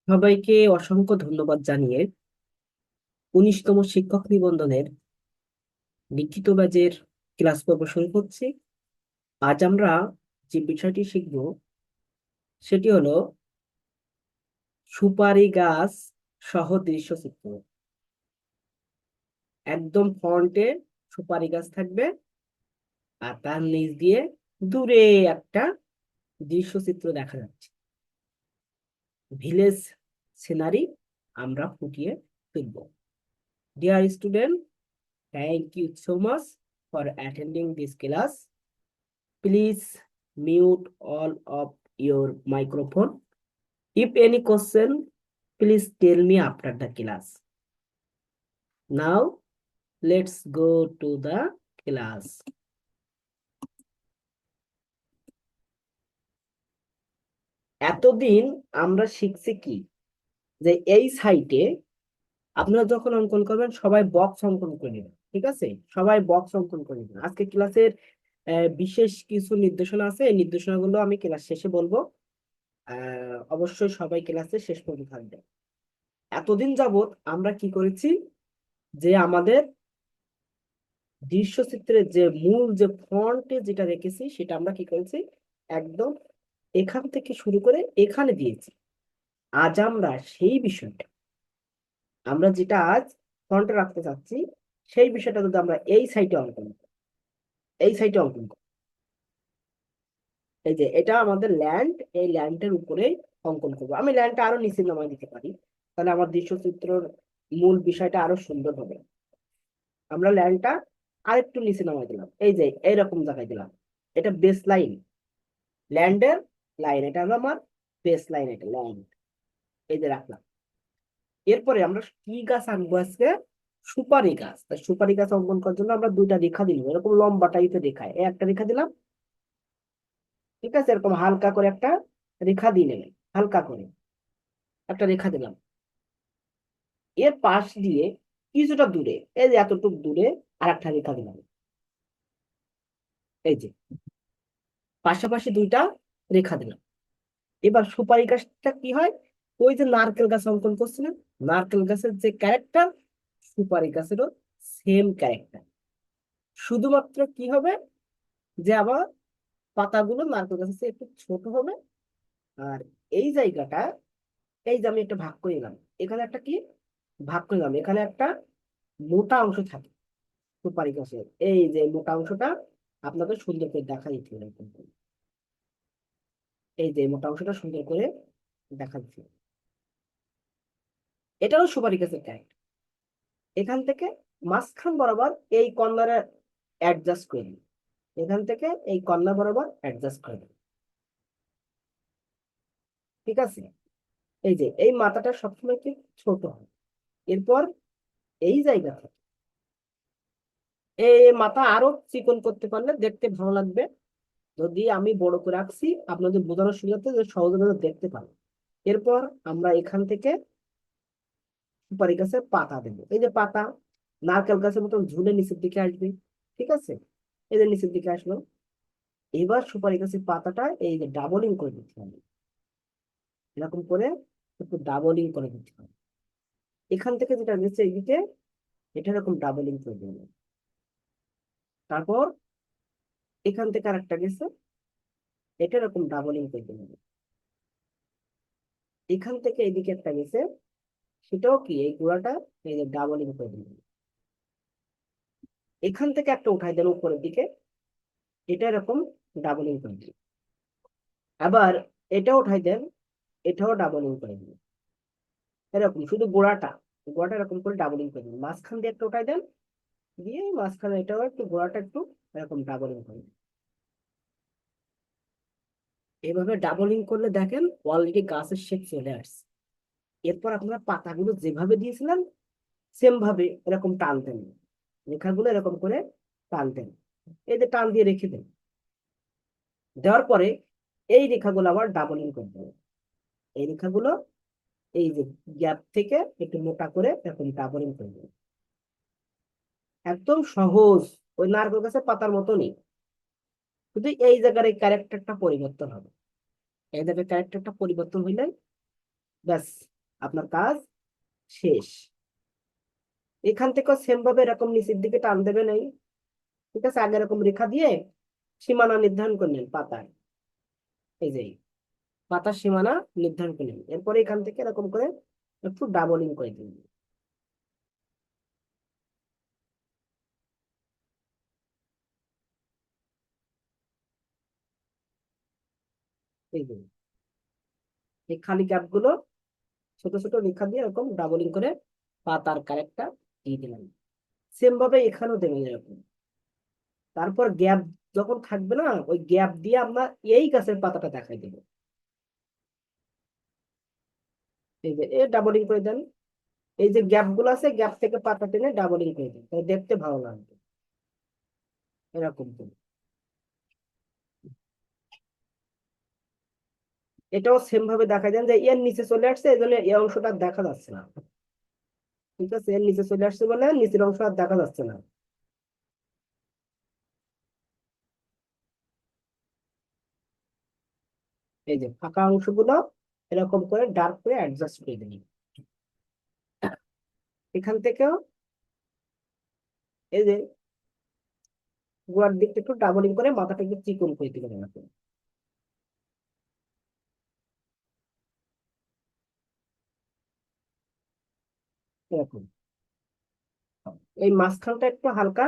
সবাইকে অসংখ্য ধন্যবাদ জানিয়ে 19তম শিক্ষক নিবন্ধনের লিখিত ব্যাচের ক্লাস পর্ব শুরু করছি। আজ আমরা যে বিষয়টি শিখব সেটি হলো সুপারি গাছ সহ দৃশ্যচিত্র। একদম ফ্রন্টে সুপারি গাছ থাকবে, আর তার নিচ দিয়ে দূরে একটা দৃশ্যচিত্র দেখা যাচ্ছে। ভিলেজ সিনারি আমরা ফুটিয়ে তুলব। Dear student, thank you so much for attending this class. Please mute all of your microphone. If any question, please tell me after the class. Now, let's go to the class. এতদিন আমরা শিখছি কি, যে এই সাইটে আপনারা যখন অঙ্কন করবেন সবাই বক্স অঙ্কন করে নেবেন। ঠিক আছে, সবাই বক্স অঙ্কন করে নেবেন। আজকে ক্লাসের বিশেষ কিছু নির্দেশনা আছে, এই নির্দেশনাগুলো আমি ক্লাস শেষে বলবো। অবশ্যই সবাই ক্লাসে শেষ পর্যন্ত থাকবে। এতদিন যাবত আমরা কি করেছি, যে আমাদের দৃশ্যচিত্রের যে মূল যে ফন্টে যেটা রেখেছি সেটা আমরা কি করেছি, একদম এখান থেকে শুরু করে এখানে দিয়েছি। আজ আমরা সেই বিষয়টা, আমরা যেটা আজ ফন্টে রাখতে চাচ্ছি, সেই বিষয়টা যদি আমরা এই সাইটে অঙ্কন করি, এই সাইটে অঙ্কন করি, এই যে এটা আমাদের ল্যান্ড, এই ল্যান্ডের উপরেই অঙ্কন করবো। আমি ল্যান্ডটা আরো নিচে নামাই দিতে পারি, তাহলে আমার দৃশ্যচিত্রের মূল বিষয়টা আরো সুন্দর হবে। আমরা ল্যান্ডটা আরেকটু নিচে নামাই দিলাম, এই যে এইরকম জায়গায় দিলাম। এটা বেস লাইন, ল্যান্ডের লাইন, এটা হলো আমার বেস লাইন, এটা ল্যান্ড, এই যে রাখলাম। এরপরে আমরা কি গাছ আনবো আজকে, সুপারি গাছ। তাই সুপারি গাছ অঙ্কন করার জন্য আমরা দুইটা রেখা দিলাম, এরকম লম্বা টাইপের রেখা, এই একটা রেখা দিলাম। ঠিক আছে, এরকম হালকা করে একটা রেখা দিয়ে নেবেন, হালকা করে একটা রেখা দিলাম। এর পাশ দিয়ে কিছুটা দূরে, এই যে এতটুকু দূরে আর একটা রেখা দিলাম। এই যে পাশাপাশি দুইটা রেখা দিলাম। এবার সুপারি গাছটা কি হয়, ওই যে নারকেল গাছ অঙ্কন করছিলেন, নারকেল গাছের যে ক্যারেক্টার, সুপারি গাছেরও সেম ক্যারেক্টার। শুধুমাত্র কি হবে, যে আবার পাতাগুলো নারকেল গাছের চেয়ে একটু ছোট হবে। আর এই জায়গাটা, এই যে আমি একটা ভাগ করে নিলাম, এখানে একটা কি ভাগ করে নিলাম, এখানে একটা মোটা অংশ থাকে সুপারি গাছের। এই যে মোটা অংশটা আপনাকে সুন্দর করে দেখা দিতে হবে, এই যে মোটা অংশটা সুন্দর করে দেখা দিতে হবে। এটাও সুপারি গাছের ক্যারেক্টার। এখান থেকে মাঝখান বরাবর এই কর্নারে অ্যাডজাস্ট করে দিন, এখান থেকে এই কর্নার বরাবর অ্যাডজাস্ট করে দিন। ঠিক আছে, এই যে এই মাথাটা সবসময় কি ছোট হয়। এরপর এই জায়গা থেকে এই মাথা আরো চিকন করতে পারলে দেখতে ভালো লাগবে। যদি আমি বড় করে রাখছি আপনাদের বোঝানোর সুবিধার্থে, যে সহজে যাতে দেখতে পারেন। এরপর আমরা এখান থেকে সুপারি গাছের পাতা দেবো, এই যে পাতা নারকেল গাছের মতন ঝুলে নিচের দিকে আসবে। ঠিক আছে, এই যে নিচের দিকে আসলো। এবার সুপারি গাছের পাতাটা এই যে ডাবলিং করে দিতে হবে, এরকম করে একটু ডাবলিং করে দিতে হবে। এখান থেকে যেটা নিচে এদিকে, এটা এরকম ডাবলিং করে দেবে। তারপর এখান থেকে আরেকটা গেছে, এটা এরকম ডাবলিং করে দেবে। এখান থেকে এদিকে একটা গেছে, সেটাও কি এই গোড়াটা এই যে ডাবলিং করে দেবে। এখান থেকে একটা উঠাই দেন উপরের দিকে, এটা এরকম ডাবলিং করে দিন। আবার এটা উঠাই দেন, এটাও ডাবলিং করে দিন। এরকম শুধু গোড়াটা, গোড়াটা এরকম করে ডাবলিং করে দিন। মাঝখান দিয়ে একটা উঠাই দেন, দিয়ে মাঝখানে এটাও একটু গোড়াটা একটু এরকম ডাবলিং করে দিন। এভাবে ডাবলিং করলে দেখেন অলরেডি গাছের শেপ চলে আসছে। এরপর আপনারা পাতাগুলো যেভাবে দিয়েছিলেন সেম ভাবে এরকম টানতেন, রেখাগুলো এরকম করে টানতেন। এই যে টান দিয়ে রেখে দেন, দেওয়ার পরে এই রেখাগুলো আবার ডাবলিং করে দেবেন। এই রেখাগুলো এই যে গ্যাপ থেকে একটু মোটা করে এরকম ডাবলিং করে দেবেন। একদম সহজ, ওই নারকেল গাছের পাতার মতনই, শুধু এই জায়গার এই ক্যারেক্টারটা পরিবর্তন হবে। এই জায়গায় ক্যারেক্টারটা পরিবর্তন হইলে ব্যাস আপনার কাজ শেষ। এখান থেকেও সেম ভাবে এরকম নিচের দিকে টান দেবেন। এই ঠিক আছে, আগে এরকম রেখা দিয়ে সীমানা নির্ধারণ করলেন পাতার। এই যে পাতার সীমানা নির্ধারণ করলেন, এরপরে এখান থেকে এরকম করে একটু ডাবলিং করে দিন। এই যে এই খালি গ্যাপ গুলো ছোট ছোট রেখা দিয়ে এরকম ডাবলিং করে পাতার কারেক্টটা দিয়ে দিলাম। সেম ভাবে এখানেও দেবেন এরকম। তারপর গ্যাপ যখন থাকবে না, ওই গ্যাপ দিয়ে আমরা এই গাছের পাতাটা দেখাই দেবো। এই যে এ ডাবলিং করে দেন। এই যে গ্যাপ গুলো আছে, গ্যাপ থেকে পাতা টেনে ডাবলিং করে দেন, তাই দেখতে ভালো লাগবে। এরকম তো এটাও সেম ভাবে দেখা যায় যে এর নিচে চলে আসছে, এই জন্য এই অংশটা আর দেখা যাচ্ছে না। ঠিক আছে, এর নিচে চলে আসছে বলে নিচের অংশ আর দেখা যাচ্ছে না। এই যে ফাঁকা অংশগুলো এরকম করে ডার্ক করে অ্যাডজাস্ট করে দিন। এখান থেকেও এই যে গোড়ার দিকটা একটু ডাবলিং করে মাথাটা একটু চিকন করে দিবেন আপনি। এরকম এই মাঝখানটা একটু হালকা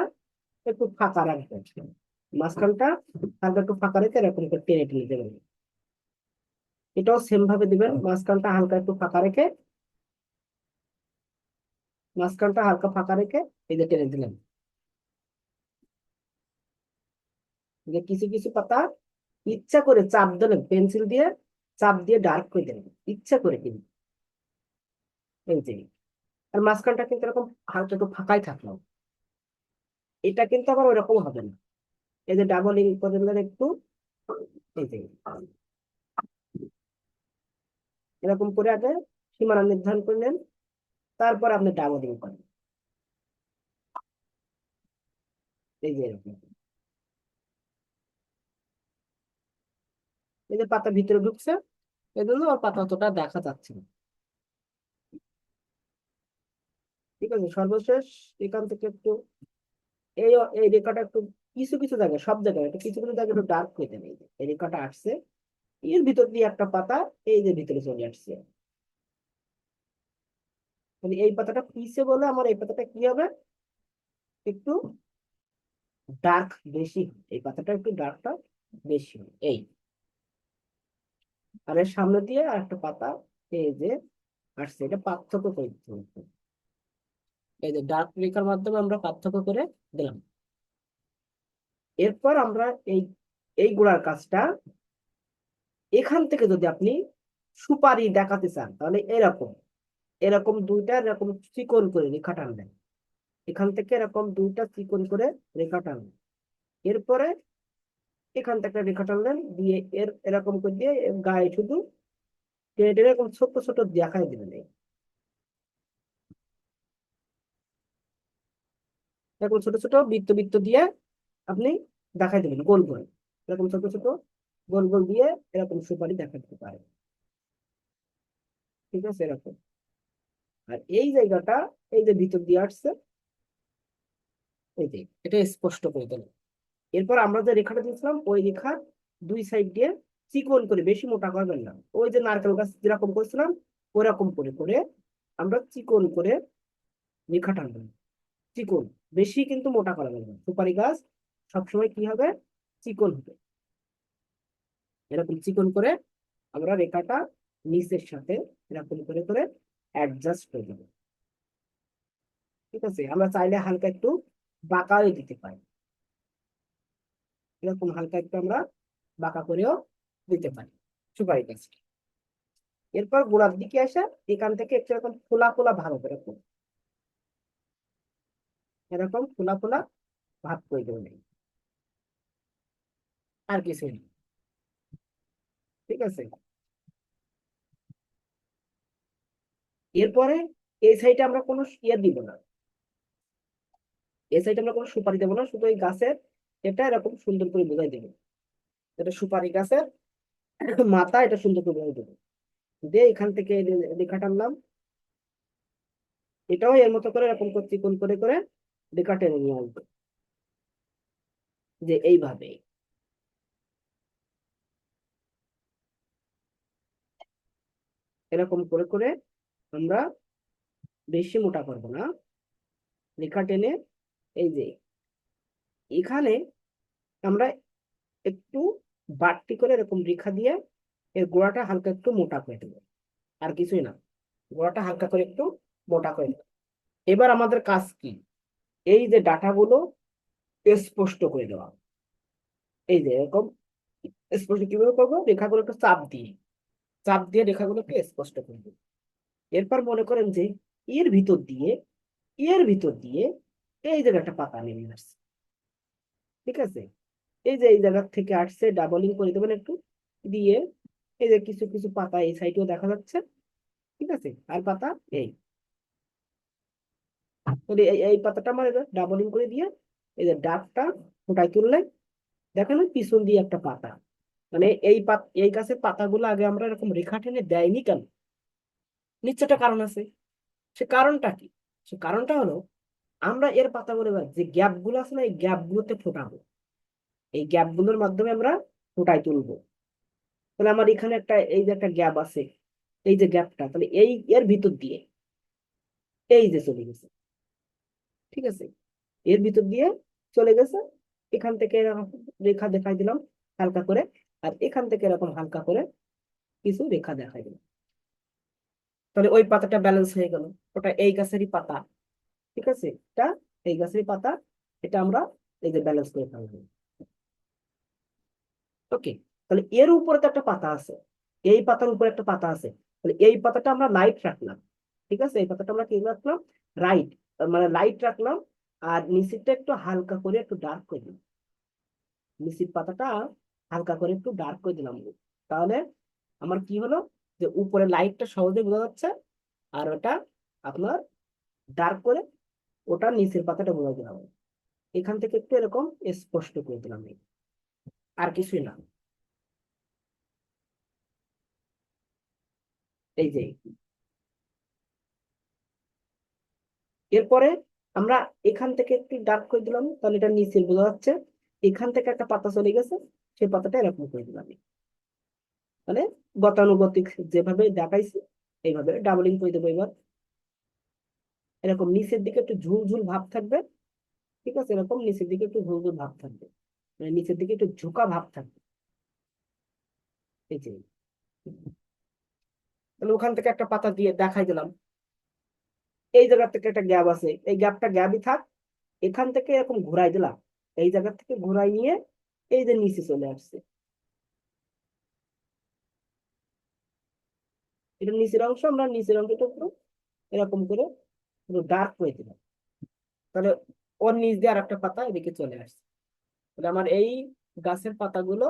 একটু ফাঁকা রাখবেন। মাঝখানটা হালকা একটু ফাঁকা রেখে এরকম করে টেনে টেনে দেবেন। এটাও সেম ভাবে দিবেন, মাঝখানটা হালকা একটু ফাঁকা রেখে, মাঝখানটা হালকা ফাঁকা রেখে এই যে টেনে দিলেন। যে কিছু কিছু পাতা ইচ্ছা করে চাপ দিলেন, পেন্সিল দিয়ে চাপ দিয়ে ডার্ক করে দিলেন ইচ্ছা করে কিন্তু। এই যে আর মাঝখানটা কিন্তু এরকম হালকা একটু ফাঁকাই থাকলো। এটা কিন্তু আবার ওইরকম হবে না। এই যে ডাবলিং করে দিলেন একটু। এই যে এরকম করে আগে সীমানা নির্ধারণ করলেন, তারপর আপনি ডাবলিং করেন। এই যে এরকম। এই যে পাতা ভিতরে ঢুকছে, এই জন্য ওর পাতা অতটা দেখা যাচ্ছে না। ঠিক আছে, সর্বশেষ এখান থেকে একটু এই এই রেখাটা একটু কিছু কিছু জায়গায়, সব জায়গায় একটু কিছু কিছু জায়গায় একটু ডার্ক হয়ে দেবে। এই যে এই রেখাটা আসছে, এর ভিতর দিয়ে একটা পাতা এই যে ভিতরে চলে আসছে। মানে এই পাতাটা পিছে বলে আমার এই পাতাটা কি হবে, একটু ডার্ক বেশি হবে। এই পাতাটা একটু ডার্কটা বেশি হবে। এই আর এর সামনে দিয়ে আর একটা পাতা এই যে আসছে, এটা পার্থক্য করে দিতে হবে। এই যে ডার্ক রেখার মাধ্যমে আমরা পার্থক্য করে দিলাম। এরপর আমরা এই এই গোড়ার কাজটা এখান থেকে যদি আপনি সুপারি দেখাতে চান, তাহলে এরকম এরকম দুইটা এরকম চিকন করে রেখা টানবেন। এখান থেকে এরকম দুইটা চিকন করে রেখা টানবেন। এরপরে এখান থেকে রেখা টানলেন, দিয়ে এর এরকম করে দিয়ে এর গায়ে শুধু টেনে টেনে এরকম ছোট ছোট দেখাই দিবেন। এরকম ছোট ছোট বৃত্ত বৃত্ত দিয়ে আপনি দেখাই দেবেন গোল গোল। এরকম ছোট ছোট গোল গোল দিয়ে এরকম সুপারি দেখা দিতে পারে। ঠিক আছে, এরকম। আর এই জায়গাটা এই যে ভিতর দিয়ে আসছে, এই যে এটা স্পষ্ট করে দেবেন। এরপর আমরা যে রেখাটা দিয়েছিলাম ওই রেখার দুই সাইড দিয়ে চিকন করে, বেশি মোটা করবেন না, ওই যে নারকেল গাছ যেরকম করেছিলাম ওরকম করে করে আমরা চিকন করে রেখা টানবো। চিকন, বেশি কিন্তু মোটা করা যাবে না। সুপারি গাছ সবসময় কি হবে, চিকন হবে। এরকম চিকন করে আমরা রেখাটা নিচের সাথে এরকম করে করে অ্যাডজাস্ট করে দেবো। ঠিক আছে, আমরা চাইলে হালকা একটু বাঁকাও দিতে পারি। এরকম হালকা একটু আমরা বাঁকা করেও দিতে পারি সুপারি গাছটা। এরপর গোড়ার দিকে আসে, এখান থেকে একটু এরকম ফোলা ফোলা ভাব হবে। এরকম এরকম ফোলা ফোলা ভাব করে দেবেন। আর কিছু নেই। ঠিক আছে, এরপরে এই সাইডে আমরা কোনো ইয়ে দিব না। এই সাইডে আমরা কোনো সুপারি দেবো না, শুধু এই গাছের এটা এরকম সুন্দর করে বোঝাই দেবো। এটা সুপারি গাছের মাথা, এটা সুন্দর করে বোঝাই দেবো। দিয়ে এখান থেকে রেখা টানলাম, এটাও এর মতো করে এরকম চিকন করে করে রেখা টেনে নিয়ে আসবো, যে এইভাবে। এরকম করে করে আমরা বেশি মোটা করবো না, রেখা টেনে এই যে এখানে আমরা একটু বাড়তি করে এরকম রেখা দিয়ে এর গোড়াটা হালকা একটু মোটা করে দেবো, আর কিছুই না, গোড়াটা হালকা করে একটু মোটা করে দেবো। এবার আমাদের কাজ কি, এই যে ডাটাগুলো স্পষ্ট করে দেওয়া, এই যে এরকম স্পষ্ট কিভাবে করবো, রেখাগুলো একটু চাপ দিয়ে, চাপ দিয়ে রেখাগুলোকে স্পষ্ট করে দেবো। এরপর মনে করেন যে এর ভিতর দিয়ে, এর ভিতর দিয়ে এই জায়গায় একটা পাতা নেমে আসছে, ঠিক আছে, এই যে এই জায়গা থেকে আসছে, ডাবলিং করে দেবেন একটু দিয়ে, এই যে কিছু কিছু পাতা এই সাইডেও দেখা যাচ্ছে, ঠিক আছে, আর পাতা এই, তাহলে এই এই পাতাটা আমার ডাবলিং করে দিয়ে এই যে ডাবটা ফোটায় তুললে দেখেন ওই পিছন দিয়ে একটা পাতা, মানে এই গাছের পাতাগুলো আগে আমরা এরকম রেখা টেনে দেয়নি কেন, নিশ্চয় একটা কারণ আছে। সে কারণটা কি, সে কারণটা হলো আমরা এর পাতাগুলো যে গ্যাপ গুলো আছে না, এই গ্যাপ গুলোতে ফোটাবো, এই গ্যাপ গুলোর মাধ্যমে আমরা ফোটায় তুলবো। তাহলে আমার এখানে একটা এই যে একটা গ্যাপ আছে, এই যে গ্যাপটা তাহলে এই এর ভিতর দিয়ে এই যে চলে গেছে, ঠিক আছে, এর ভিতর দিয়ে চলে গেছে, এখান থেকে এরকম রেখা দেখাই দিলাম হালকা করে, আর এখান থেকে এরকম হালকা করে কিছু রেখা দেখাই দিলাম, তাহলে ওই পাতাটা ব্যালেন্স হয়ে গেল, ওটা এই গাছেরই পাতা, ঠিক আছে, এটা এই গাছেরই পাতা, এটা আমরা এই যে ব্যালেন্স করে ফেললাম। ওকে, তাহলে এর উপরে তো একটা পাতা আছে, এই পাতার উপরে একটা পাতা আছে, তাহলে এই পাতাটা আমরা লাইট রাখলাম, ঠিক আছে, এই পাতাটা আমরা কি রাখলাম, রাইট, মানে লাইট রাখলাম, আর নিচেরটা একটু হালকা করে একটু ডার্ক করে দিলাম, নিচের পাতাটা হালকা করে একটু ডার্ক করে দিলাম, তাহলে আমার কি হলো, যে উপরে লাইটটা সহজে বোঝা যাচ্ছে, আর ওটা আপনার ডার্ক করে ওটা নিচের পাতাটা বোঝা দিলাম, এখান থেকে একটু এরকম স্পষ্ট করে দিলাম, আর কিছুই না, এই যে। এরপরে আমরা এখান থেকে একটু ডার্ক করে দিলাম, তাহলে এটা নিচে বোঝা যাচ্ছে, এখান থেকে একটা পাতা চলে গেছে, সেই পাতাটা এরকম করে দিলাম, মানে গতানুগতিক যেভাবে দেখাইছি এইভাবে ডাবলিং করে দেবো। এবার এরকম নিচের দিকে একটু ঝুলঝুল ভাব থাকবে, ঠিক আছে, এরকম নিচের দিকে একটু ঝুলঝুল ভাব থাকবে, মানে নিচের দিকে একটু ঝোঁকা ভাব থাকবে, এই যে। তাহলে ওখান থেকে একটা পাতা দিয়ে দেখাই দিলাম, এই জায়গা থেকে একটা গ্যাপ আছে, এই গ্যাপটা গ্যাপই থাক, এখান থেকে এরকম ঘুরাই দিলাম, এই জায়গা থেকে ঘুরাই নিয়ে এই যে নিচে চলে আসছে, এটা নিচের অংশ, আমরা নিচের অংশটা পুরো এরকম করে পুরো ডার্ক করে দিলাম, তাহলে ওর নিচ দিয়ে আর একটা পাতা এদিকে চলে আসছে, তাহলে আমার এই গাছের পাতাগুলো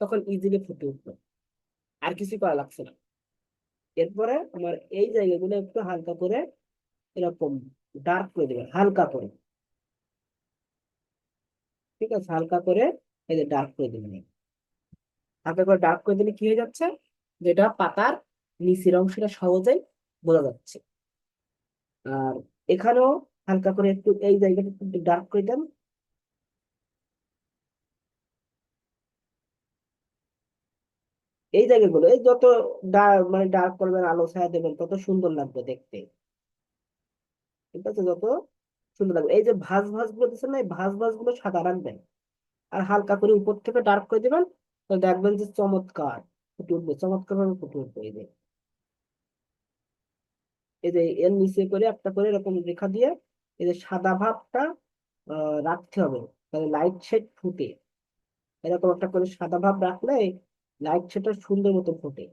তখন ইজিলি ফুটে উঠলো, আর কিছু করা লাগছে না। এরপরে আমার এই জায়গাগুলো একটু হালকা করে এরকম ডার্ক করে দেবে, হালকা করে, ঠিক আছে, হালকা করে এই যে ডার্ক করে দেবেন, হালকা করে ডার্ক করে দিলে কি হয়ে যাচ্ছে, যেটা পাতার নিচের অংশটা সহজেই বোঝা যাচ্ছে। আর এখানেও হালকা করে একটু এই জায়গাটা একটু ডার্ক করে দেন, এই জায়গাগুলো এই যত মানে ডার্ক করবেন, আলো ছায়া দেবেন, তত সুন্দর লাগবে দেখতে, ঠিক আছে, যত সুন্দর লাগবে। এই যে ভাঁজ ভাঁজ গুলো দিচ্ছেন না, এই ভাঁজ ভাঁজ গুলো সাদা রাখবেন, আর হালকা করে উপর থেকে ডার্ক করে দিবেন, তো দেখবেন যে চমৎকার ফুটে উঠবে, চমৎকার ভাবে ফুটে উঠবে। এই যে এই যে এর নিচে করে একটা করে এরকম রেখা দিয়ে এই যে সাদা ভাবটা রাখতে হবে, তাহলে লাইট শেড ফুটে, এরকম একটা করে সাদা ভাব রাখলে লাইট শেডটা সুন্দর মতো ফুটে,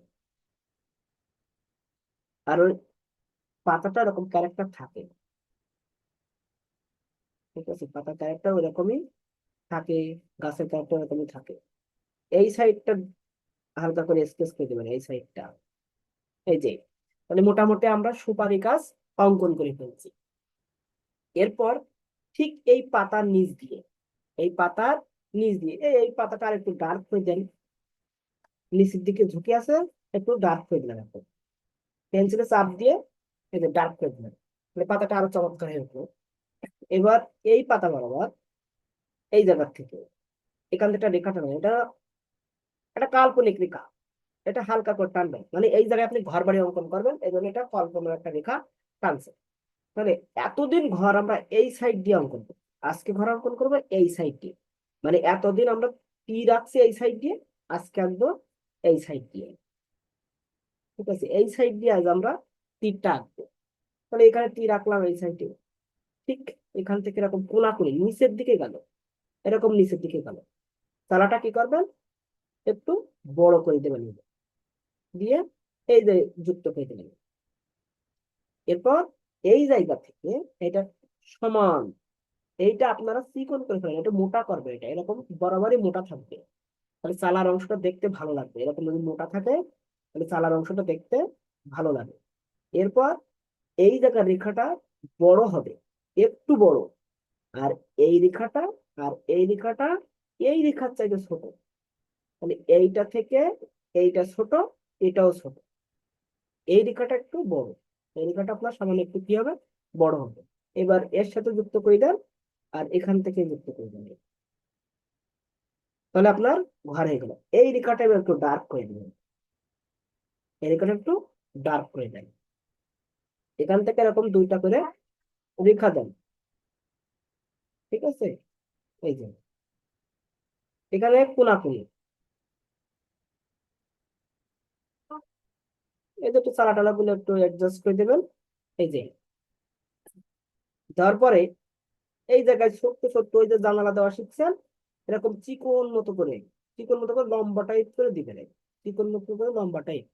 আর ওই পাতাটা এরকম ক্যারেক্টার থাকে, ঠিক আছে, পাতা ক্যারেক্টার ওরকমই থাকে, গাছের ক্যারেক্টার এরকমই থাকে। এই সাইডটা হালকা করে স্কেচ করে দেবেন, এই সাইডটা, এই যে, মানে মোটামুটি আমরা সুপারি গাছ অঙ্কন করে ফেলছি। এরপর ঠিক এই পাতার নিচ দিয়ে, এই পাতার নিচ দিয়ে এই পাতাটা আর একটু ডার্ক হয়ে দেন, নিচের দিকে ঝুঁকে আছে, একটু ডার্ক হয়ে দিলাম এখন, পেন্সিলে চাপ দিয়ে এই যে ডার্ক করে দিলেন, মানে পাতাটা আরো চমৎকার হয়ে উঠলো। এবার এই পাতা বরাবর এই জায়গার থেকে এখান থেকে একটা রেখাটা নেই, এটা একটা কাল্পনিক রেখা, এটা হালকা করে টানবেন, মানে এই জায়গায় আপনি ঘর বাড়ি অঙ্কন করবেন, এই জন্য এটা কল্পনার একটা রেখা টানছে। মানে এতদিন ঘর আমরা এই সাইড দিয়ে অঙ্কন করবো, আজকে ঘর অঙ্কন করবো এই সাইড দিয়ে, মানে এতদিন আমরা টি রাখছি এই সাইড দিয়ে, আজকে আঁকবো এই সাইড দিয়ে। ঠিক আছে, এই সাইড দিয়ে আজ আমরা তীরটা আঁকবো। তাহলে এখানে তীর রাখলাম এই সাইডে, ঠিক এখান থেকে এরকম কোনাকুনি নিচের দিকে গেল, এরকম নিচের দিকে গেল। তালাটা কি করবেন, একটু বড় করে দেবেন, দিয়ে এই যে যুক্ত করে দেবেন। এরপর এই জায়গা থেকে এটা সমান, এইটা আপনারা চিকন করে ফেলেন, এটা মোটা করবে, এটা এরকম বরাবরই মোটা থাকবে, তাহলে চালার অংশটা দেখতে ভালো লাগবে। এরকম যদি মোটা থাকে তাহলে চালার অংশটা দেখতে ভালো লাগে। এরপর এই জায়গার রেখাটা বড় হবে, একটু বড়, আর এই রেখাটা আর এই রেখাটা এই রেখার চাইতে ছোট, মানে এইটা থেকে এইটা ছোট, এটাও ছোট, এই রেখাটা একটু বড়, এই রেখাটা আপনার সামনে একটু কি হবে, বড় হবে। এবার এর সাথে যুক্ত করে দেন, আর এখান থেকে যুক্ত করে দেন, তাহলে আপনার ঘর হয়ে গেল। এই রেখাটা এবার একটু ডার্ক করে দিবেন, এই রেখাটা একটু ডার্ক করে দেন, এখান থেকে এরকম দুইটা করে রেখা দেন। ঠিক আছে, এই যে এখানে কোনাকুনি, এই যে একটু চালা টালা গুলো একটু অ্যাডজাস্ট করে দেবেন। এই যে দেওয়ার পরে এই জায়গায় ছোট্ট ছোট্ট ওই যে জানালা দেওয়া শিখছেন, এরকম চিকন মতো করে, চিকন মতো করে লম্বা টাইপ করে দিবেন, চিকন মতো করে লম্বা টাইপ,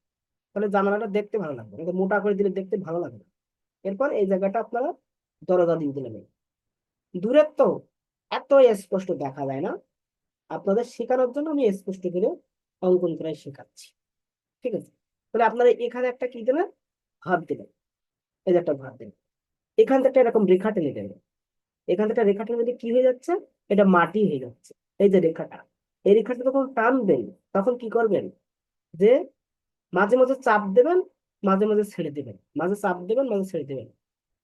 তাহলে জানালাটা দেখতে ভালো লাগবে, এটা মোটা করে দিলে দেখতে ভালো লাগবে না। এরপর এই জায়গাটা আপনারা দরজা দিয়ে দিলেন। দূরের তো এত স্পষ্ট দেখা যায় না, আপনাদের শেখানোর জন্য আমি স্পষ্ট করে অঙ্কন করে শেখাচ্ছি। ঠিক আছে, তাহলে আপনারা এখানে একটা কি দেবেন, ভাব দিলেন, এই যে একটা ভাব দিলেন, এখান থেকে এরকম রেখা টেনে দেবেন, এখান থেকে রেখা টেনে দিলে কি হয়ে যাচ্ছে, এটা মাটি হয়ে যাচ্ছে। এই যে রেখাটা, এই রেখাটা যখন টানবেন তখন কি করবেন, যে মাঝে মাঝে চাপ দেবেন, মাঝে মাঝে ছেড়ে দেবেন, মাঝে চাপ দেবেন, মাঝে ছেড়ে দেবেন,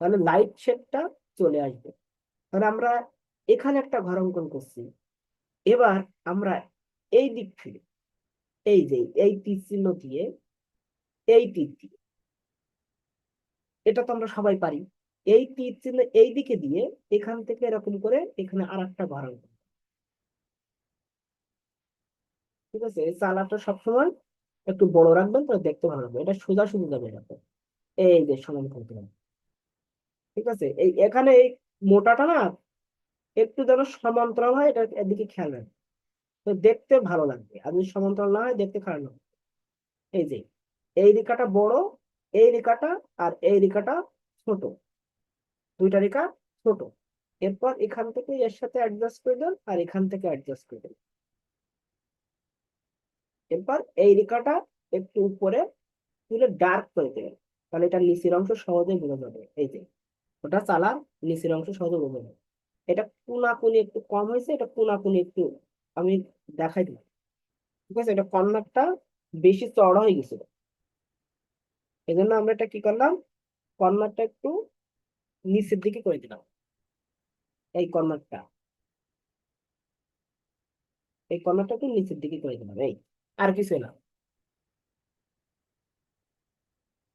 তাহলে লাইট শেডটা চলে আসবে। তাহলে আমরা এখানে একটা ঘর অঙ্কন করছি। এবার আমরা এই দিক থেকে এই যে এই তীর চিহ্ন দিয়ে, এই তীর দিয়ে, এটা তো আমরা সবাই পারি, এই তীর চিহ্ন এই দিকে দিয়ে এখান থেকে এরকম করে এখানে আর একটা ঘর অঙ্কন। ঠিক আছে, এই চালাটা সবসময় একটু বড় রাখবেন, তাহলে দেখতে ভালো লাগবে, এটা সোজা সোজা যাবে রাখবেন, এই যে সমান করতে হবে। ঠিক আছে, এই এখানে এই মোটাটা না একটু যেন সমান্তরাল হয়, এটা এদিকে খেয়াল রাখবেন, তো দেখতে ভালো লাগবে, আর যদি সমান্তরাল না হয় দেখতে খারাপ লাগবে। এই যে এই রেখাটা বড়, এই রেখাটা আর এই রেখাটা ছোট, দুইটা রেখা ছোট। এরপর এখান থেকে এর সাথে অ্যাডজাস্ট করে দেন, আর এখান থেকে অ্যাডজাস্ট করে দেন। এরপর এই রেখাটা একটু উপরে তুলে ডার্ক করে দেবেন, তাহলে এটা নিচের অংশ সহজে বোঝা যাবে। এই যে ওটা চালার নিচের অংশ সহজে বোঝা যাবে। এটা কোনাকুনি একটু কম হয়েছে, এটা কোনাকুনি একটু আমি দেখাই দিই। ঠিক আছে, এটা কর্নারটা বেশি চড়া হয়ে গেছিল, এই জন্য আমরা এটা কি করলাম, কর্নারটা একটু নিচের দিকে করে দিলাম, এই কর্নারটা, এই কর্নারটা একটু নিচের দিকে করে দিলাম, এই আর কিছু না।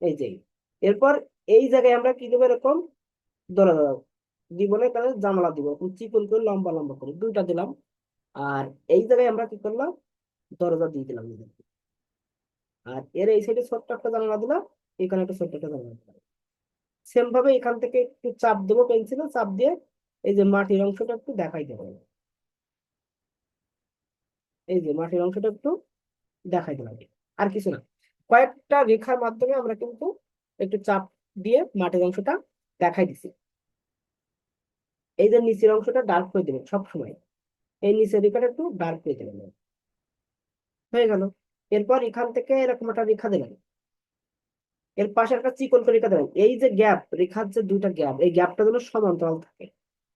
এই যে এরপর এই জায়গায় আমরা কি দেবো, এরকম দরজা দিব না, তাহলে জানালা দিব, এরকম চিকন করে লম্বা লম্বা করে দুইটা দিলাম। আর এই জায়গায় আমরা কি করলাম, দরজা দিয়ে দিলাম এদেরকে। আর এর এই সাইডে ছোট্ট একটা জানালা দিলাম, এখানে একটা ছোট্ট একটা জানালা দিলাম। সেম ভাবে এখান থেকে একটু চাপ দেবো, পেন্সিলে চাপ দিয়ে এই যে মাটির অংশটা একটু দেখাই দেবো, এই যে মাটির অংশটা একটু দেখাই দিলাম, আর কিছু না। কয়েকটা রেখার মাধ্যমে আমরা কিন্তু একটু চাপ দিয়ে মাটির অংশটা দেখাই দিছি। এই যে নিচের অংশটা ডার্ক করে দেবেন সব সময়, এই নিচের রেখাটা একটু ডার্ক করে দেবেন, হয়ে গেল। এরপর এখান থেকে এরকম একটা রেখা দিলেন, এর পাশে একটা চিকন করে রেখা দেবেন, এই যে গ্যাপ রেখার যে দুইটা গ্যাপ, এই গ্যাপটা যেন সমান্তরাল থাকে,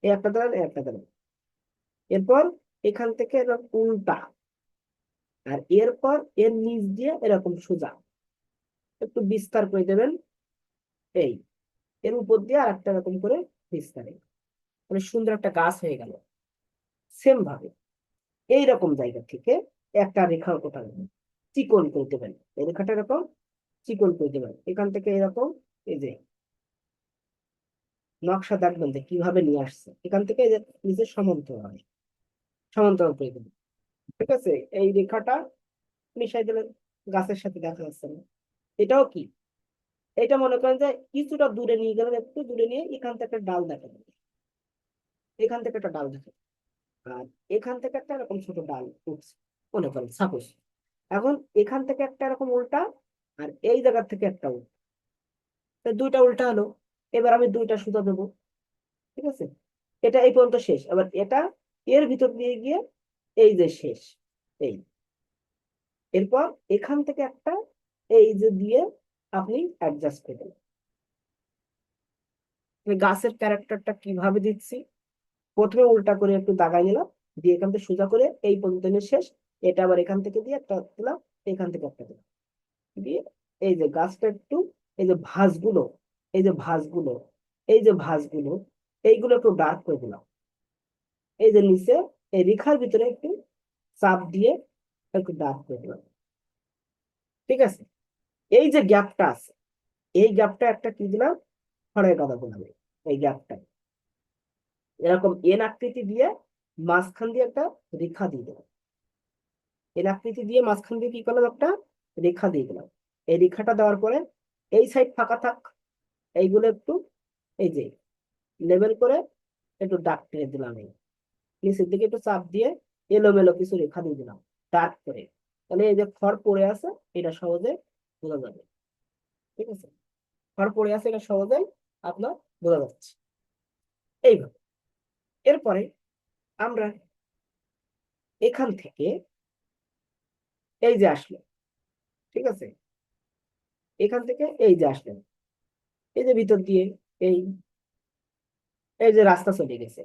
এই একটা দিলেন, এই একটা দিলেন। এরপর এখান থেকে এরকম উল্টা, আর এরপর এর নিচ দিয়ে এরকম সোজা, একটু বিস্তার করে দেবেন, এই এর উপর দিয়ে আর একটা এরকম করে বিস্তারে, মানে সুন্দর একটা গাছ হয়ে গেল। সেম ভাবে এইরকম জায়গা থেকে একটা রেখা ওঠাবেন, চিকন করে দেবেন, এই রেখাটা এরকম চিকন করে দেবেন, এখান থেকে এরকম, এই যে নকশা দেখবেন যে কিভাবে নিয়ে আসছে, এখান থেকে এই যে নিচে সমান্তরাল, সমান্তরাল করে দেবেন। ঠিক আছে, এই রেখাটা মিশাই দিলেন, গাছের সাথে দেখা যাচ্ছে না। এটাও কি, এটা মনে করেন যে কিছুটা দূরে নিয়ে গেলেন, একটু দূরে নিয়ে এখান থেকে একটা ডাল দেখা যাবে, এখান থেকে একটা ডাল দেখা যাবে, আর এখান থেকে একটা এরকম ছোট ডাল উঠছে, মনে করেন সাপোজ। এখন এখান থেকে একটা এরকম উল্টা, আর এই জায়গা থেকে একটা উল্টা, তো দুইটা উল্টা হলো। এবার আমি দুইটা সুতা দেবো। ঠিক আছে, এটা এই পর্যন্ত শেষ, এবার এটা এর ভিতর দিয়ে গিয়ে এই যে শেষ, এই এরপর এখান থেকে একটা এই যে দিয়ে আপনি অ্যাডজাস্ট করে দেবেন। আমি গাছের ক্যারেক্টারটা কিভাবে দিচ্ছি, প্রথমে উল্টা করে একটু দাগাই নিলাম, দিয়ে এখান থেকে সোজা করে এই পর্যন্ত নিয়ে শেষ, এটা আবার এখান থেকে দিয়ে একটা দিলাম, এখান থেকে একটা দিলাম, দিয়ে এই যে গাছটা একটু, এই যে ভাঁজগুলো, এই যে ভাঁজগুলো, এই যে ভাঁজগুলো, এইগুলো একটু ডার্ক করে দিলাম। এই যে নিচে এই রেখার ভিতরে একটু চাপ দিয়ে একটু ডার্ক করে দিলাম। ঠিক আছে, এই যে গ্যাপটা আছে, এই গ্যাপটা একটা কি দিলাম, খড়ের গাদা দিলাম, এই গ্যাপটা এরকম এন আকৃতি দিয়ে মাঝখান দিয়ে একটা রেখা দিয়ে দিলাম। এন আকৃতি দিয়ে মাঝখান দিয়ে কি করলাম, একটা রেখা দিয়ে দিলাম। এই রেখাটা দেওয়ার পরে এই সাইড ফাঁকা থাক, এইগুলো একটু এই যে লেবেল করে একটু দাগ টেনে দিলাম, এই নিচের দিকে একটু চাপ দিয়ে এলোমেলো কিছু রেখা দিয়ে দিলাম দাগ করে, তাহলে এই যে খড় পড়ে আছে এটা সহজে বোঝা যাবে। ঠিক আছে, খড় পড়ে আছে এটা সহজেই আপনার বোঝা যাচ্ছে এইভাবে। এরপরে আমরা এখান থেকে এই যে আসলো, ঠিক আছে, এখান থেকে এই যে আসলেন, এই যে ভিতর দিয়ে এই, এই যে রাস্তা চলে গেছে,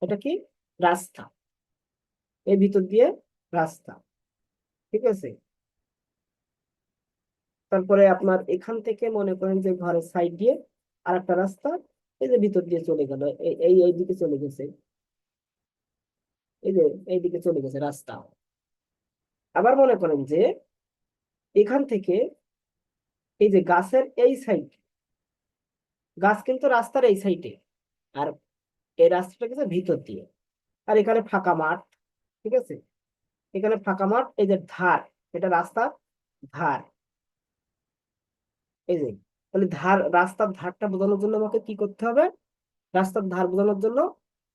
এটা কি রাস্তা, এই ভিতর দিয়ে রাস্তা। ঠিক আছে, তারপরে আপনার এখান থেকে মনে করেন যে ঘরের সাইড দিয়ে আর একটা রাস্তা, এই যে ভিতর দিয়ে চলে গেল, এই এই এই দিকে চলে গেছে, এই যে এই দিকে চলে গেছে রাস্তা। আবার মনে করেন যে এখান থেকে এই যে গাছের এই সাইড, গাছ কিন্তু রাস্তার এই সাইডে, আর এই রাস্তাটা গেছে ভিতর দিয়ে, আর এখানে ফাঁকা মাঠ। ঠিক আছে, এখানে ফাঁকা মাঠ, এই যে ধার, এটা রাস্তার ধার, এই যে, তাহলে ধার, রাস্তার ধারটা বোঝানোর জন্য আমাকে কি করতে হবে, রাস্তার ধার বোঝানোর জন্য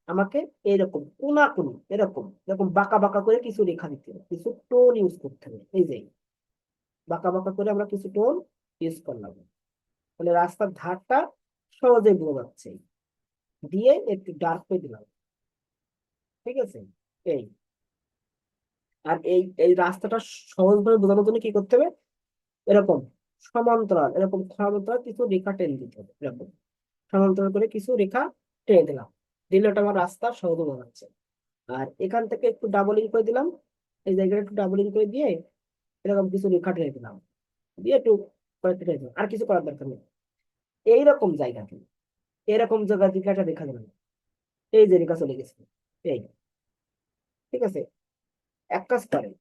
আমাকে এরকম কোনাকুনি এরকম এরকম বাঁকা বাঁকা করে কিছু রেখা দিতে হবে, কিছু টোন ইউজ করতে হবে, এই যে বাঁকা বাঁকা করে আমরা কিছু টোন ইউজ করলাম, তাহলে রাস্তার ধারটা সহজেই বোঝা যাচ্ছে, দিয়ে একটু ডার্ক করে দিলাম। ঠিক আছে, এই, আর এই এই রাস্তাটা সহজভাবে বোঝানোর জন্য কি করতে হবে, এরকম সমান্তরাল, এরকম সমান্তরাল কিছু রেখা টেনে দিতে হবে, এরকম সমান্তরাল করে কিছু রেখা টেনে দিলাম, দিলে ওটা আমার রাস্তা সহজে বোঝা যাচ্ছে। আর এখান থেকে একটু ডাবলিং করে দিলাম, এই জায়গাটা একটু ডাবলিং করে দিয়ে এরকম কিছু রেখা টেনে দিলাম, দিয়ে একটু কয়েকটা টেনে দিলাম, আর কিছু করার দরকার নেই। এইরকম জায়গাতে এরকম জায়গা দিকে একটা রেখা দিলাম, এই যে রেখা চলে গেছে, এই, ঠিক আছে, এক কাজ করেন,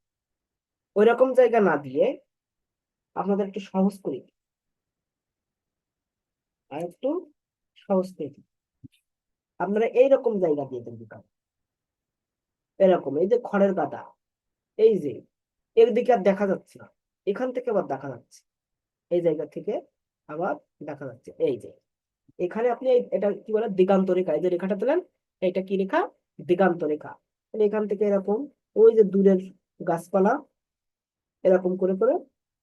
ওই রকম জায়গা না দিয়ে আপনাদের একটু সহজ করি, আর একটু সহজ করে দিই। আপনারা এইরকম জায়গা দিয়ে দেন দোকান, এরকম এই যে খড়ের গাদা, এই যে এর দিকে আর দেখা যাচ্ছে না, এখান থেকে আবার দেখা যাচ্ছে, এই জায়গা থেকে আবার দেখা যাচ্ছে, এই যে এখানে আপনি এটা কি বলে দিগান্ত রেখা, এই যে রেখাটা দিলেন, এটা কি রেখা, দিগান্ত রেখা। তাহলে এখান থেকে এরকম ওই যে দূরের গাছপালা এরকম করে করে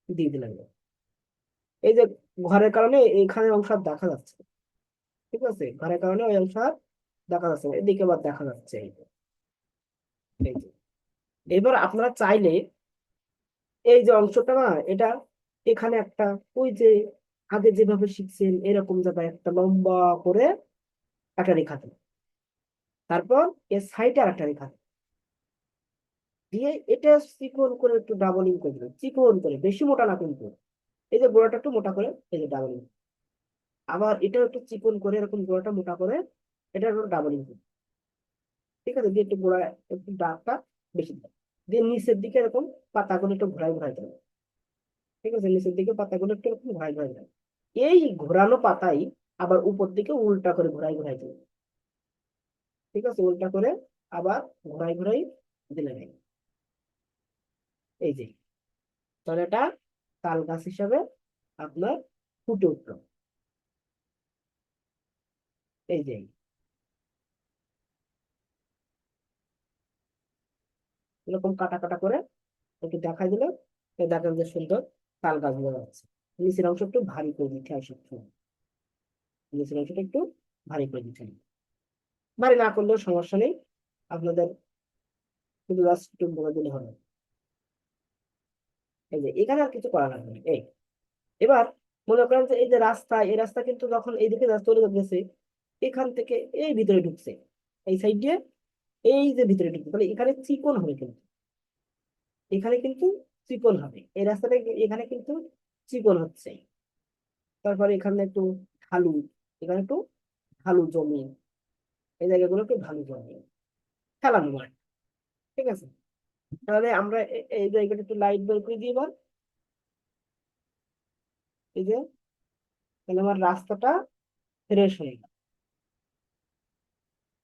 দিয়ে দিলেন, এই যে ঘরের কারণে এখানে অংশ আর দেখা যাচ্ছে। ঠিক আছে, ঘরের কারণে ওই অংশ আর দেখা যাচ্ছে না, এদিকে আবার দেখা যাচ্ছে, এই যে, এই যে। এবার আপনারা চাইলে এই যে অংশটা না, এটা এখানে একটা, ওই যে আগে যেভাবে শিখছেন এরকম জায়গায় একটা লম্বা করে একটা রেখা দেন, তারপর এর সাইডে আর একটা রেখা দেন, দিয়ে এটা চিকন করে একটু ডাবলিং করে দেবেন, চিকন করে, বেশি মোটা না কিন্তু, এই যে গোড়াটা একটু মোটা করে এই যে ডাবলিং, আবার এটাও একটু চিকন করে এরকম গোড়াটা মোটা করে এটা একটু ডাবলিং, ঠিক আছে, দিয়ে একটু গোড়া একটু ডাকটা বেশি দেয়, দিয়ে নিচের দিকে এরকম পাতাগুলো একটু ঘোরায় ঘোরায় দেবে, ঠিক আছে, নিচের দিকে পাতাগুলো একটু এরকম ঘোরায় ঘোরায় দেবে। এই ঘোরানো পাতাই আবার উপর দিকে উল্টা করে ঘোরায় ঘোরায় দেবে, ঠিক আছে, উল্টা করে আবার ঘোরায় ঘোরাই দিলে নেই। এই যে তাহলে এটা তাল গাছ হিসাবে আপনার ফুটে উঠলো। এই যে এরকম কাটা কাটা করে একটু দেখাই দিলে দেখেন যে সুন্দর তাল গাছ বোঝা যাচ্ছে। নিচের অংশ একটু ভারী করে দিতে হয় সবসময়, নিচের অংশটা একটু ভারী করে দিতে হবে, ভারী না করলেও সমস্যা নেই, আপনাদের শুধু জাস্ট একটু বলে দিলে হবে। এই যে এখানে আর কিছু করা লাগবে না। এই এবার মনে করেন যে এই যে রাস্তা, এই রাস্তা কিন্তু যখন এইদিকে চলে গেছে, এখান থেকে এই ভিতরে ঢুকছে, এই সাইড দিয়ে এই যে ভিতরে ঢুকছে, তাহলে এখানে চিকন হবে কিন্তু, এখানে কিন্তু চিকন হবে, এই রাস্তাটা এখানে কিন্তু চিকন হচ্ছে। তারপরে এখানে একটু ঢালু, এখানে একটু ঢালু জমি, এই জায়গাগুলো একটু ঢালু জমি, খেলানো মাঠ, ঠিক আছে। তাহলে আমরা এই জায়গাটা একটু লাইট বের করে দিই এবার। এই যে তাহলে আমার রাস্তাটা ফ্রেশ হয়ে গেল।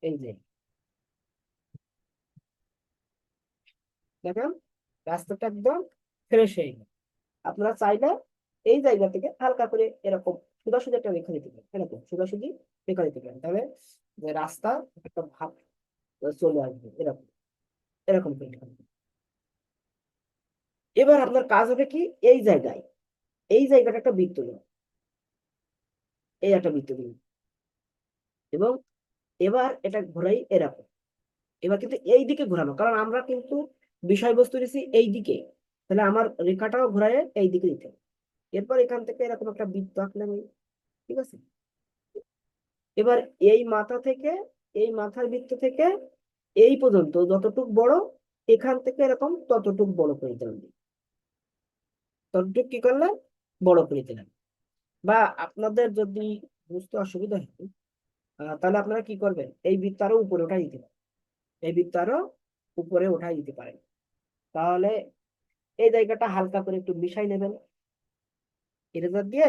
এই যে দেখেন রাস্তাটা একদম ফ্রেশ হয়ে গেল। আপনারা চাইলে এই জায়গা থেকে হালকা করে এরকম সোজাসুজি একটা রেখা দিতে পারেন, এরকম সোজাসুজি রেখা দিতে পারেন, তাহলে যে রাস্তা একটা ভাব চলে আসবে, এরকম এরকম করে রেখা দিতে। এবার আপনার কাজ হবে কি, এই জায়গায় এই জায়গাটা একটা বৃত্ত দিন, এই একটা বৃত্ত দিন, এবং এবার এটা ঘোরাই এরকম। এবার কিন্তু এই দিকে ঘোরানো, কারণ আমরা কিন্তু বিষয়বস্তু দিছি এই দিকে, তাহলে আমার রেখাটাও ঘোরায় এই দিকে দিতে হবে। এরপর এখান থেকে এরকম একটা বৃত্ত আঁকলাম ঠিক আছে। এবার এই মাথা থেকে এই মাথার বৃত্ত থেকে এই পর্যন্ত যতটুক বড়, এখান থেকে এরকম ততটুক বড় করে দিলাম, ততটুক কি করলাম, বড় করে দিলাম। বা আপনাদের যদি বুঝতে অসুবিধা হয় তাহলে আপনারা কি করবেন, এই বৃত্ত আরো উপরে উঠাই দিতে পারেন, এই বৃত্ত আরো উপরে উঠাই দিতে পারেন। তাহলে এই জায়গাটা হালকা করে একটু মিশাই নেবেন, ইরেজার দিয়ে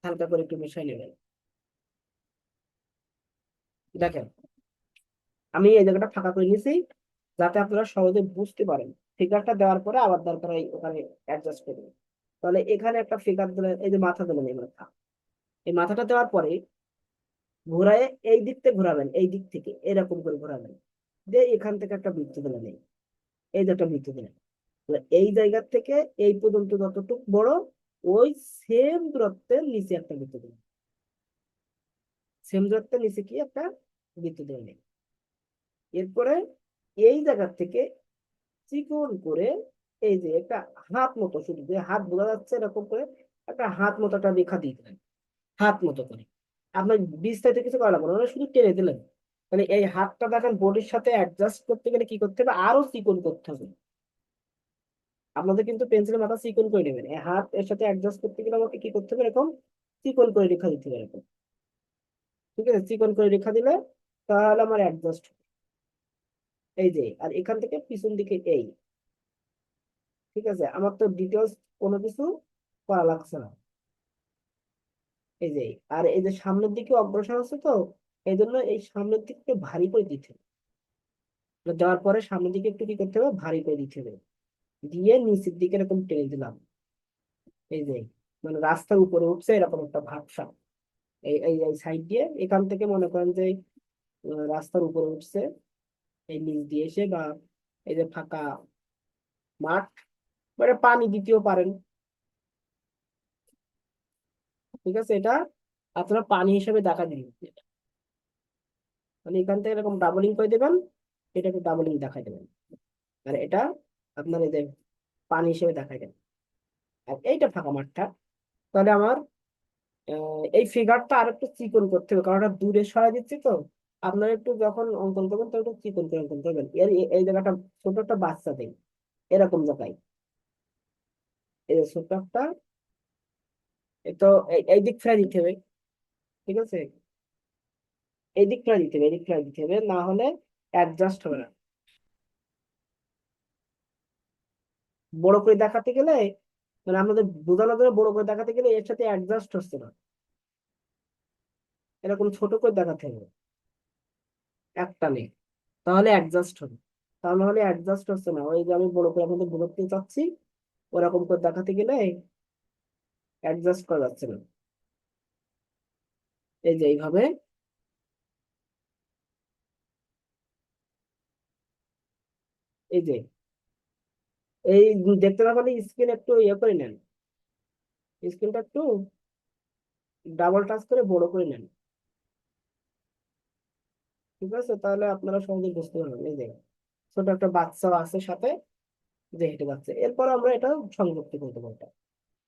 হালকা করে একটু মিশাই নেবেন। দেখেন আমি এই জায়গাটা ফাঁকা করে নিয়েছি যাতে আপনারা সহজে বুঝতে পারেন। ফিগারটা দেওয়ার পরে আবার দরকার হয় ওখানে অ্যাডজাস্ট করবেন। তাহলে এখানে একটা ফিগার দিলেন, এই যে মাথা দিলেন, এই মাথা, এই মাথাটা দেওয়ার পরে ঘোরায় এই দিক থেকে ঘোরাবেন, এই দিক থেকে এরকম করে ঘোরাবেন, দিয়ে এখান থেকে একটা বৃত্ত দিলেন, এই যে একটা বৃত্ত দিলেন। তো এই জায়গা থেকে এই পর্যন্ত যতটুকু বড়, ওই সেম দূরত্বের নিচে একটা বৃত্ত দিলেন, সেম দূরত্বের নিচে কি একটা বৃত্ত দিলেন। এরপরে এই জায়গা থেকে চিকন করে এই যে একটা হাত মতো, শুধু যে হাত বোঝা যাচ্ছে এরকম করে একটা হাত মতো একটা রেখা দিয়ে দিলেন, হাত মতো করে। আপনার বিস্তারিত কিছু করা লাগবে না, মানে শুধু টেনে দিলেন। মানে এই হাতটা দেখেন বডির সাথে অ্যাডজাস্ট করতে গেলে কি করতে হবে, আরো চিকন করতে হবে। আপনাদের কিন্তু পেন্সিলের মাথা চিকন করে নেবেন, এই হাত এর সাথে অ্যাডজাস্ট করতে গেলে আমাকে কি করতে হবে, এরকম চিকন করে রেখা দিতে হবে এরকম, ঠিক আছে, চিকন করে রেখা দিলে তাহলে আমার অ্যাডজাস্ট। এই যে আর এখান থেকে পিছন দিকে এই, ঠিক আছে, আমার তো ডিটেলস কোনো কিছু করা লাগছে না। এই যে আর এই যে সামনের দিকে অগ্রসর হচ্ছে তো, এই জন্য এই সামনের দিকে একটু ভারী করে দিতে হবে। দেওয়ার পরে সামনের দিকে একটু কি করতে হবে, ভারী করে দিতে হবে, দিয়ে নিচের দিকে এরকম টেনে দিলাম। এই যে মানে রাস্তার উপরে উঠছে এরকম একটা ভাবসাব, এই এই এই সাইড দিয়ে এখান থেকে মনে করেন যে রাস্তার উপরে উঠছে, এই নিচ দিয়ে এসে বা এই যে ফাঁকা মাঠ, মানে পানি দিতেও পারেন, ঠিক আছে, এটা আপনারা পানি হিসেবে দেখা দিন, মানে এখান থেকে এরকম ডাবলিং করে দেবেন, এটাকে ডাবলিং দেখাই দেবেন, আর এটা আপনার এই যে পানি হিসেবে দেখাই দেবেন, আর এইটা ফাঁকা মাঠটা। তাহলে আমার এই ফিগারটা আর একটু চিকন করতে হবে, কারণ এটা দূরে সরাই দিচ্ছি তো। আপনারা একটু যখন অঙ্কন করবেন তো একটু চিকন করে অঙ্কন করবেন, এর এই জায়গাটা ছোট একটা বাচ্চা দেন এরকম জায়গায়, এই যে ছোট্ট একটা তো এই দিক ফেরা দিতে হবে, ঠিক আছে, এই দিক ফেরা দিতে হবে, এই দিক ফেরা দিতে হবে, না হলে অ্যাডজাস্ট হবে না। বড় করে দেখাতে গেলে, মানে আমাদের বোঝানোর জন্য বড় করে দেখাতে গেলে এর সাথে অ্যাডজাস্ট হচ্ছে না, এরকম ছোট করে দেখাতে হবে একটা নেই, তাহলে অ্যাডজাস্ট হবে। তা নাহলে অ্যাডজাস্ট হচ্ছে না, ওই যে আমি বড় করে আপনাদের বোঝাতে চাচ্ছি, ওরকম করে দেখাতে গেলে অ্যাডজাস্ট করা যাচ্ছে না। এই যে এইভাবে, এই যে এই দেখতে না পারলে স্ক্রিন একটু ইয়ে করে নেন, স্ক্রিনটা একটু ডাবল টাচ করে বড় করে নেন, ঠিক আছে, তাহলে আপনারা সহজে বুঝতে পারবেন। এই যে ছোট একটা বাচ্চা আছে সাথে, যে হেঁটে যাচ্ছে, এরপর আমরা এটা সংযুক্ত করতে পারবো।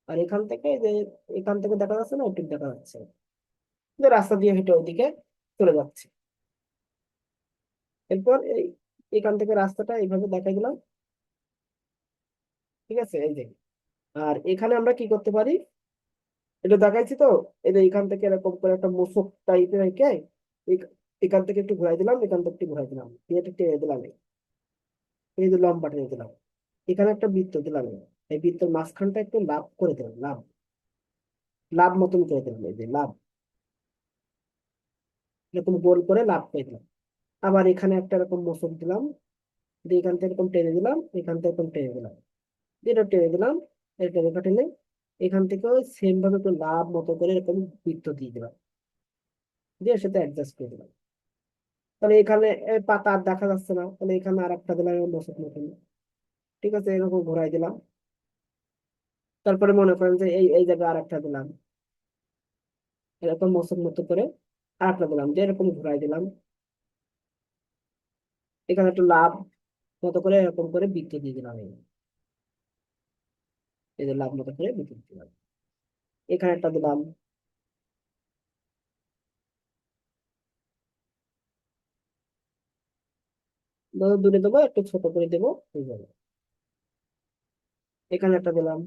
আর এখান থেকে যে, এখান থেকে দেখা যাচ্ছে না, একটু দেখা যাচ্ছে যে রাস্তা দিয়ে হেঁটে ওইদিকে চলে যাচ্ছে। এরপর এই এখান থেকে রাস্তাটা এইভাবে দেখাই দিলাম, ঠিক আছে, এই যে। আর এখানে আমরা কি করতে পারি, এটা দেখাইছি তো, এই যে এখান থেকে এরকম করে একটা মোশক টাইপের রেখে এখান থেকে একটু ঘুরাই দিলাম, এখান থেকে একটু ঘুরাই দিলাম, দিয়ে একটু টেনে দিলাম, এই যে লম্বা টেনে দিলাম, এখানে একটা বৃত্ত দিলাম, এই বৃত্তের মাঝখানটা একটু লাভ করে দিলাম, লাভ, লাভ মতন করে দিলাম, এই যে লাভ, এরকম গোল করে লাভ করে দিলাম। আবার এখানে একটা এরকম মোশক দিলাম, দিয়ে এখান থেকে এরকম টেনে দিলাম, এখান থেকে এরকম টেনে দিলাম, দিয়ে এটা টেনে দিলাম, এটা রেখা টেনে এখান থেকে সেম ভাবে একটু লাভ মতো করে এরকম বৃত্ত দিয়ে দিলাম, দিয়ে এর সাথে অ্যাডজাস্ট করে দিলাম। তাহলে এখানে পাতা আর দেখা যাচ্ছে না, তাহলে এখানে আর একটা দিলাম মোশক মতন, ঠিক আছে, এরকম ঘোরাই দিলাম। তারপরে মনে করেন যে এই এই জায়গায় আর একটা দিলাম, এরকম মোশক মতো করে আর একটা দিলাম, দিয়ে এরকম ঘোরাই দিলাম, এখানে একটু লাভ মতো করে এরকম করে বৃত্ত দিয়ে দিলাম, এই যে লাভ মতো করে বৃত্ত দিয়ে দিলাম, এখানে একটা দিলাম, দূরে দেবো, একটু ছোট করে দেবো, এইভাবে এখানে একটা দিলাম।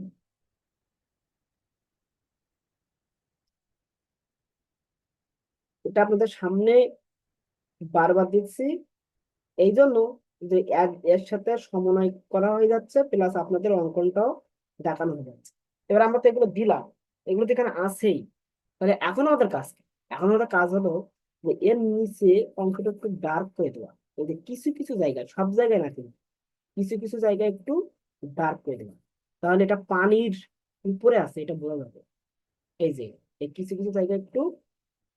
এটা আপনাদের সামনে বারবার দিচ্ছি এই জন্য যে এর সাথে সমন্বয় করা হয়ে যাচ্ছে, প্লাস আপনাদের অঙ্কনটাও দেখানো হয়ে যাচ্ছে। এবার আমরা তো এগুলো দিলাম, এগুলো তো এখানে আছেই, তাহলে এখন আমাদের কাজ কি? এখন আমাদের কাজ হলো যে এর নিচে অঙ্কটা একটু ডার্ক করে দেওয়া, এই যে কিছু কিছু জায়গায়, সব জায়গায় না কিন্তু কিছু কিছু জায়গায় একটু ডার্ক করে দেওয়া, তাহলে এটা পানির উপরে আছে এটা বোঝা যাবে। এই যে এই কিছু কিছু জায়গায় একটু,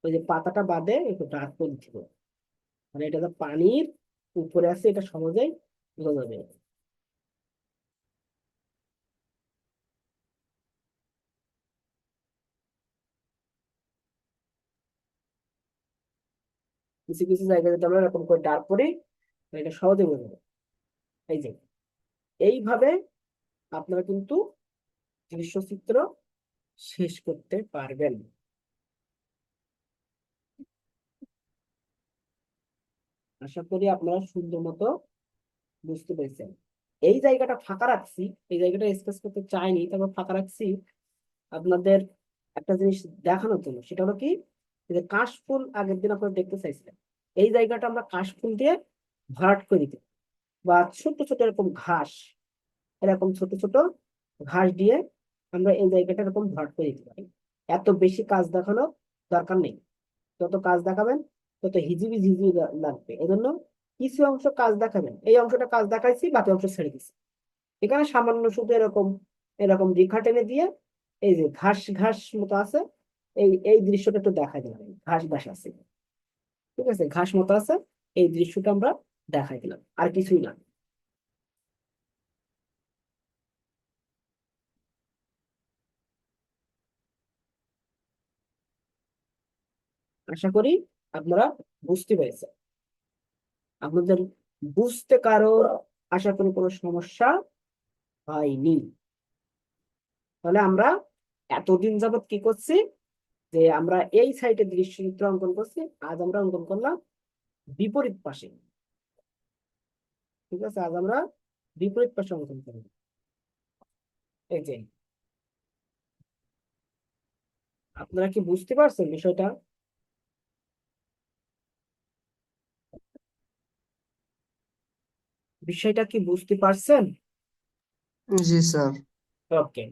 ওই যে পাতাটা বাদে একটু ডার্ক করে দিতে হবে, মানে এটা তো পানির উপরে আছে, এটা সহজেই বোঝা যাবে। কিছু কিছু জায়গায় যদি আমরা এরকম করে ডার্ক করি, তাহলে এটা সহজে বোঝা যাবে। এই যে এইভাবে আপনারা কিন্তু দৃশ্যচিত্র শেষ করতে পারবেন। আশা করি আপনারা সুন্দর মতো বুঝতে পেরেছেন। এই জায়গাটা ফাঁকা রাখছি, এই জায়গাটা স্পেস করতে চাইনি, তবে ফাঁকা রাখছি আপনাদের একটা জিনিস দেখানোর জন্য, সেটা হলো কি, এই যে কাশফুল আগের দিন আপনারা দেখতে চাইছিলেন, এই জায়গাটা আমরা কাশফুল দিয়ে ভরাট করে দিতে, বা ছোট ছোট এরকম ঘাস, এরকম ছোট ছোট ঘাস দিয়ে আমরা এই জায়গাটা এরকম ভরাট করে দিতে পারি। এত বেশি কাজ দেখানোর দরকার নেই, যত কাজ দেখাবেন তত হিজিবি ঝিঝি লাগবে, এজন্য কিছু অংশ কাজ দেখাবেন, এই অংশটা কাজ দেখাইছি, বাকি অংশ ছেড়ে দিচ্ছি। এখানে সামান্য শুধু এরকম এরকম রেখা টেনে দিয়ে, এই যে ঘাস ঘাস মতো আছে, এই এই দৃশ্যটা একটু দেখাই দিলাম, ঘাস ঘাস আছে, ঠিক আছে, ঘাস মতো আছে, এই দৃশ্যটা আমরা দেখাই দিলাম, আর কিছুই না। আশা করি আপনারা বুঝতে পেরেছেন। আপনাদের বুঝতে কারো আশা করি কোনো সমস্যা হয়নি। তাহলে আমরা এতদিন যাবত কি করছি, যে আমরা এই সাইডে দৃশ্যচিত্র অঙ্কন করছি, আজ আমরা অঙ্কন করলাম বিপরীত পাশে, ঠিক আছে, আজ আমরা বিপরীত পাশে অঙ্কন করব। এই যে আপনারা কি বুঝতে পারছেন বিষয়টা? বিষয়টা কি বুঝতে পারছেন? জি স্যার। ওকে,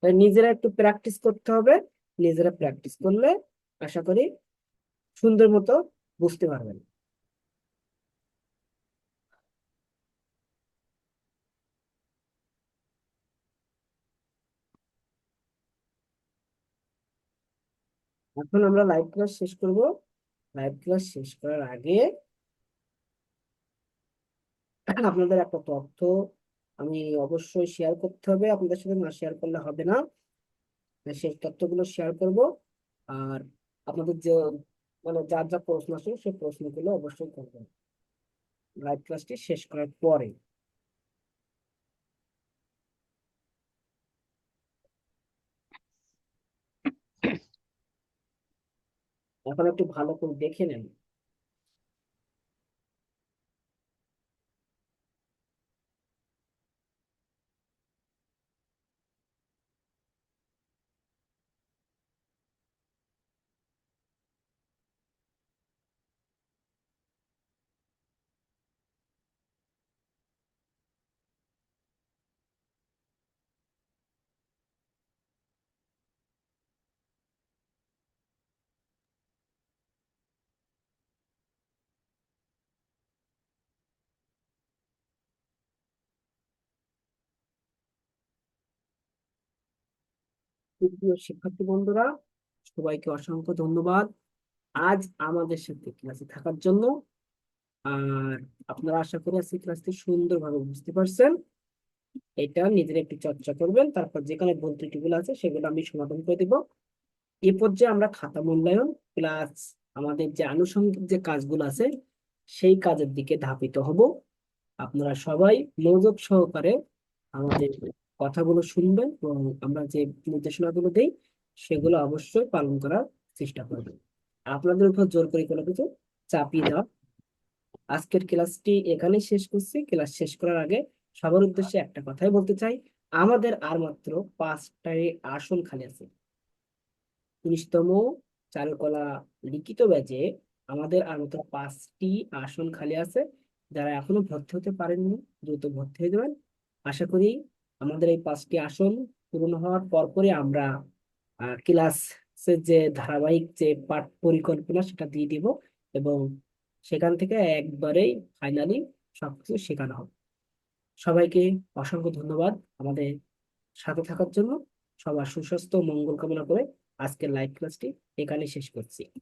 নিজেরা একটু প্র্যাকটিস করতে হবে। নিজেরা প্র্যাকটিস করলে আশা করি সুন্দর মতো বুঝতে পারবেন। এখন আমরা লাইভ ক্লাস শেষ করব। লাইভ ক্লাস শেষ করার আগে আপনাদের একটা তথ্য আমি অবশ্যই শেয়ার করতে হবে, আপনাদের সাথে না শেয়ার করলে হবে না। সেই তথ্যগুলো শেয়ার করব। আর আপনাদের যে মানে যার যা প্রশ্ন আছে সেই প্রশ্নগুলো অবশ্যই করবেন লাইভ ক্লাসটি শেষ করার পরে। এখন একটু ভালো করে দেখে নেন। প্রিয় শিক্ষার্থী বন্ধুরা, সবাইকে অসংখ্য ধন্যবাদ আজ আমাদের সাথে ক্লাসে থাকার জন্য। আর আপনারা আশা করি আজকে ক্লাসটি সুন্দরভাবে বুঝতে পারছেন। এটা নিজের একটু চর্চা করবেন, তারপর যেখানে ভুল ত্রুটিগুলো আছে সেগুলো আমি সমাধান করে দেব। এ পর্যায়ে আমরা খাতা মূল্যায়ন প্লাস আমাদের যে আনুষঙ্গিক যে কাজগুলো আছে সেই কাজের দিকে ধাবিত হব। আপনারা সবাই মনোযোগ সহকারে আমাদের কথাগুলো শুনবেন এবং আমরা যে নির্দেশনাগুলো দেই সেগুলো অবশ্যই পালন করার চেষ্টা করবেন। আপনাদের উপর জোর করে কোনো কিছু চাপিয়ে দেওয়া। আজকের ক্লাসটি এখানেই শেষ করছি। ক্লাস শেষ করার আগে সবার উদ্দেশ্যে একটা কথাই বলতে চাই, আমাদের আর মাত্র 5টায় আসন খালি আছে। 19তম চারুকলা লিখিত ব্যাচে আমাদের আর মাত্র 5টি আসন খালি আছে। যারা এখনো ভর্তি হতে পারেননি দ্রুত ভর্তি হয়ে যাবেন। আশা করি আমাদের এই 5টি আসন পূরণ হওয়ার পরপরই আমরা ক্লাসের যে ধারাবাহিক যে পাঠ পরিকল্পনা সেটা দিয়ে দিব এবং সেখান থেকে একবারেই ফাইনালি সবকিছু শেখানো হবে। সবাইকে অসংখ্য ধন্যবাদ আমাদের সাথে থাকার জন্য। সবার সুস্বাস্থ্য ও মঙ্গল কামনা করে আজকের লাইভ ক্লাসটি এখানে শেষ করছি।